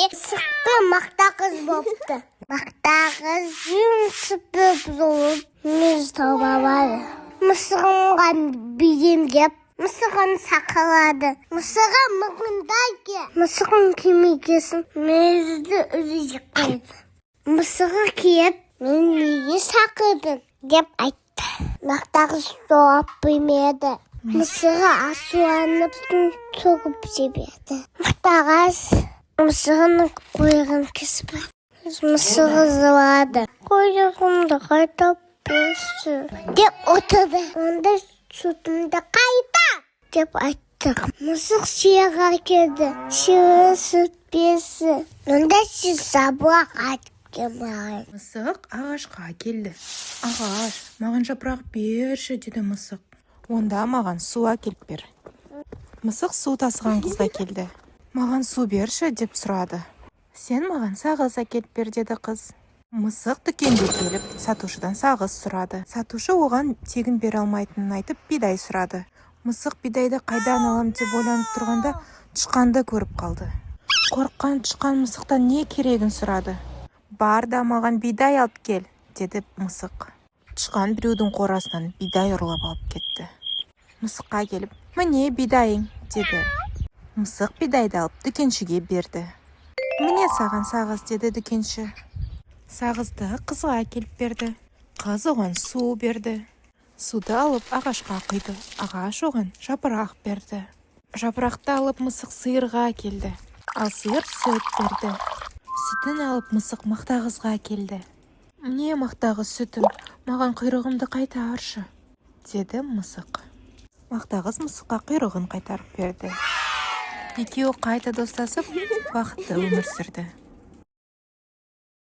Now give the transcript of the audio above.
Мысықты мақта қыз болыпты. Мақта қыз жүнсіп болып, мүйіз тауып алады. Мысығынға бейімдеп, мысығын сақалады. Мысығы мығындай ке. Мысығын кемегесін мүйізді өзі жықпайды. Мысығы киіп, мен неге сақыдың деп айтты. Мақта қыз жауап бермеді. Мысығы асуанып соғып жіберді. Мақта қыз мысығының құйрығын кесіп мысығы жылады. Құйрығымды қайтып берші деп отырды. Онда сүтімді қайта деп айтты. Мысық сиырға келді. Сиыр сүт берші. Онда сіз жапырақ айтып келмей. Мысық ағашқа келді. Ағаш, маған жапырақ берші деді мысық. Онда маған су әкеліп бер. Мысық су тасыған қызға келді. Маған су берші деп сұрады. Сен маған сағыз әкеліп бер деді қыз. Мысық дүкенге келіп, сатушыдан сағыз сұрады. Сатушы оған тегін бере алмайтынын айтып, бидай сұрады. Мысық бидайды қайдан алам деп ойланып тұрғанда, тышқанды көріп қалды. Қорыққан тышқан мысықтан не керегін сұрады. Бар да маған бидай алып кел, деді мысық. Тышқан біреудің қорасынан бидай ұрлап алып кетті. Мысыққа келіп, міне бидайың, деді. Мысық бидайды алып дүкеншіге берді. Міне саған сағыз, деді дүкенші. Сағызды қызға әкеліп берді. Қыз оған су берді. Суды алып ағашқа құйды. Ағаш оған жапырақ берді. Жапырақты алып мысық сиырға әкелді. Ал сиыр сүт берді. Сүтін алып мысық мақта қызға әкелді. Міне мақта қыз сүтім, маған құйрығымды қайтаршы, деді мысық. Мақта қыз мысыққа құйрығын қайтарып берді. Екеуі қайта достасып, бақытты өмір сүрді.